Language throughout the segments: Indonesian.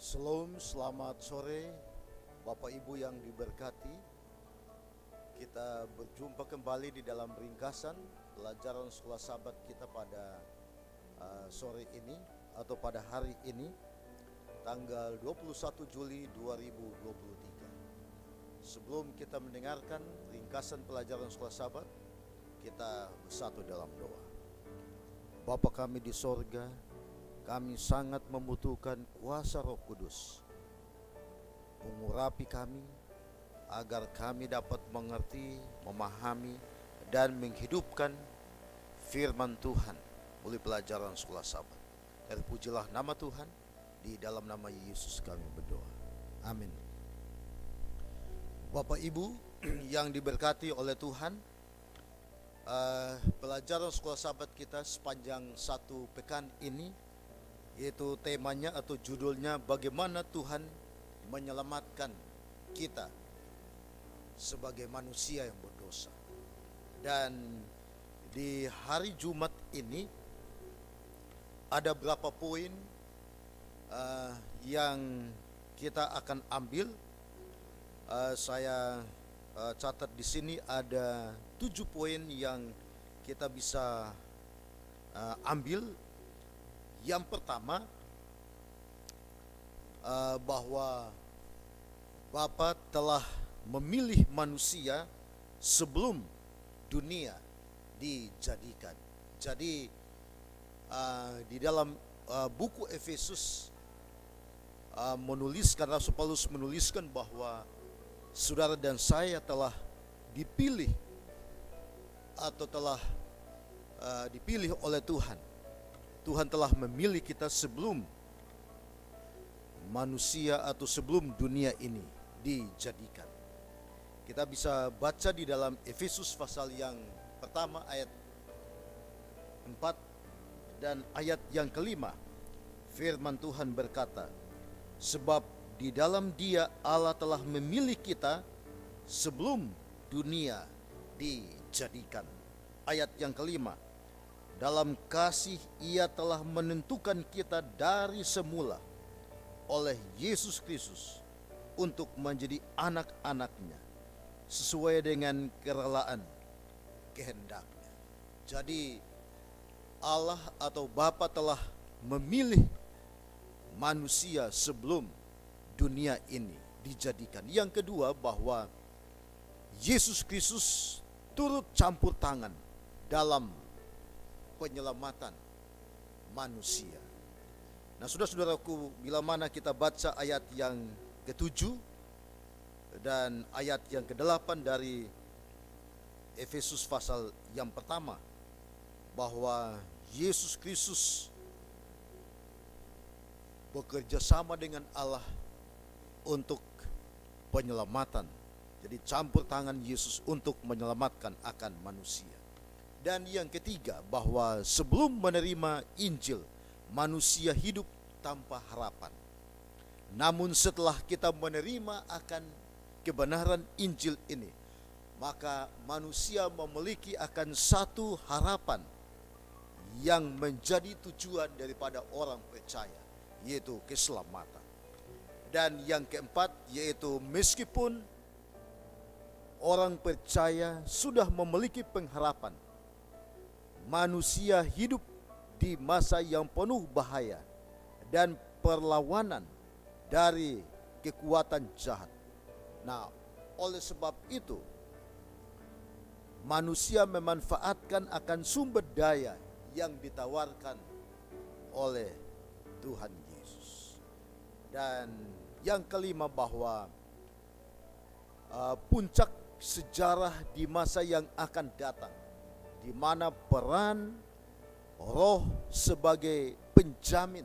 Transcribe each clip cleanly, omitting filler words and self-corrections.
Shalom, selamat sore Bapak Ibu yang diberkati. Kita berjumpa kembali di dalam ringkasan pelajaran sekolah sahabat kita pada sore ini atau pada hari ini tanggal 21 Juli 2023. Sebelum kita mendengarkan ringkasan pelajaran sekolah sahabat, kita bersatu dalam doa. Bapa kami di sorga, kami sangat membutuhkan kuasa Roh Kudus mengurapi kami agar kami dapat mengerti, memahami, dan menghidupkan firman Tuhan melalui pelajaran sekolah sahabat. Terpujilah nama Tuhan, di dalam nama Yesus kami berdoa. Amin. Bapak Ibu yang diberkati oleh Tuhan, pelajaran sekolah sahabat kita sepanjang satu pekan ini, yaitu temanya atau judulnya bagaimana Tuhan menyelamatkan kita sebagai manusia yang berdosa. Dan di hari Jumat ini ada beberapa poin yang kita akan ambil. Saya catat di sini ada 7 poin yang kita bisa ambil. Yang pertama, bahwa Bapa telah memilih manusia sebelum dunia dijadikan. Jadi di dalam buku Efesus menuliskan, Rasul Paulus menuliskan bahwa saudara dan saya telah dipilih atau telah dipilih oleh Tuhan. Tuhan telah memilih kita sebelum manusia atau sebelum dunia ini dijadikan. Kita bisa baca di dalam Efesus pasal yang pertama ayat 4 dan ayat yang kelima. Firman Tuhan berkata, sebab di dalam Dia Allah telah memilih kita sebelum dunia dijadikan. Ayat yang kelima, dalam kasih Ia telah menentukan kita dari semula oleh Yesus Kristus untuk menjadi anak-anak-Nya sesuai dengan kerelaan kehendak-Nya. Jadi Allah atau Bapa telah memilih manusia sebelum dunia ini dijadikan. Yang kedua, bahwa Yesus Kristus turut campur tangan dalam penyelamatan manusia. Nah, saudara-saudaraku, bila mana kita baca ayat yang ke-7 dan ayat yang ke-8 dari Efesus pasal yang pertama, bahwa Yesus Kristus bekerja sama dengan Allah untuk penyelamatan. Jadi campur tangan Yesus untuk menyelamatkan akan manusia. Dan yang ketiga, bahwa sebelum menerima Injil, manusia hidup tanpa harapan. Namun setelah kita menerima akan kebenaran Injil ini, maka manusia memiliki akan satu harapan yang menjadi tujuan daripada orang percaya, yaitu keselamatan. Dan yang keempat, yaitu meskipun orang percaya sudah memiliki pengharapan, manusia hidup di masa yang penuh bahaya dan perlawanan dari kekuatan jahat. Nah, oleh sebab itu manusia memanfaatkan akan sumber daya yang ditawarkan oleh Tuhan Yesus. Dan yang kelima, bahwa puncak sejarah di masa yang akan datang, di mana peran Roh sebagai penjamin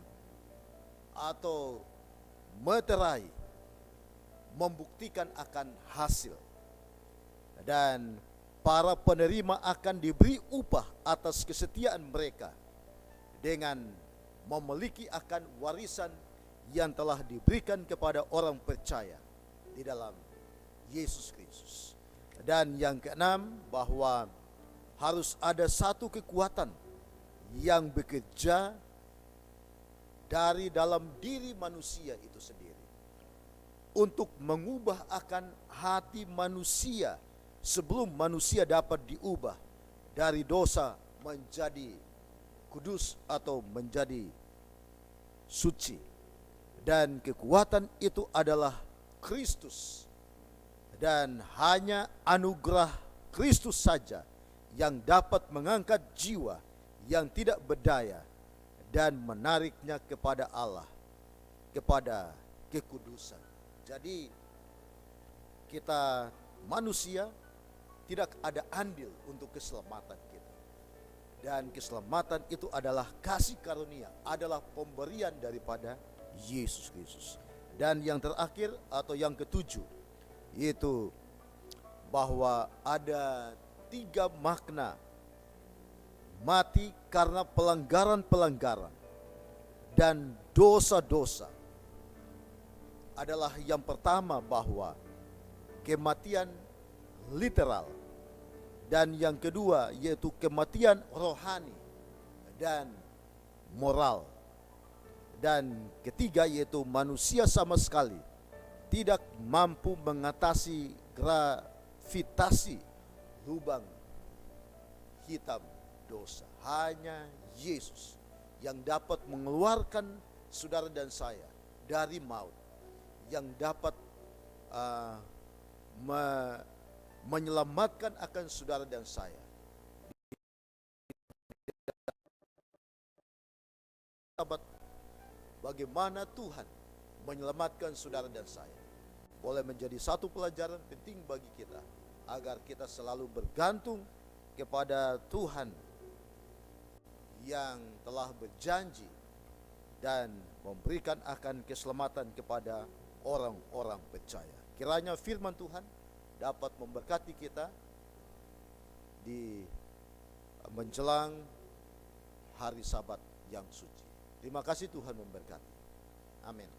atau meterai membuktikan akan hasil, dan para penerima akan diberi upah atas kesetiaan mereka dengan memiliki akan warisan yang telah diberikan kepada orang percaya di dalam Yesus Kristus. Dan yang keenam, bahwa harus ada satu kekuatan yang bekerja dari dalam diri manusia itu sendiri, untuk mengubah akan hati manusia sebelum manusia dapat diubah dari dosa menjadi kudus atau menjadi suci. Dan kekuatan itu adalah Kristus, dan hanya anugerah Kristus saja yang dapat mengangkat jiwa yang tidak berdaya dan menariknya kepada Allah, kepada kekudusan. Jadi kita manusia tidak ada andil untuk keselamatan kita. Dan keselamatan itu adalah kasih karunia, adalah pemberian daripada Yesus Kristus. Dan yang terakhir atau yang ketujuh, yaitu bahwa ada 3 makna mati karena pelanggaran-pelanggaran dan dosa-dosa. Adalah yang pertama bahwa kematian literal, dan yang kedua yaitu kematian rohani dan moral, dan ketiga yaitu manusia sama sekali tidak mampu mengatasi gravitasi lubang hitam dosa. Hanya Yesus yang dapat mengeluarkan saudara dan saya dari maut, yang dapat menyelamatkan akan saudara dan saya. Sahabat, bagaimana Tuhan menyelamatkan saudara dan saya boleh menjadi satu pelajaran penting bagi kita, agar kita selalu bergantung kepada Tuhan yang telah berjanji dan memberikan akan keselamatan kepada orang-orang percaya. Kiranya firman Tuhan dapat memberkati kita di menjelang hari Sabat yang suci. Terima kasih, Tuhan memberkati. Amin.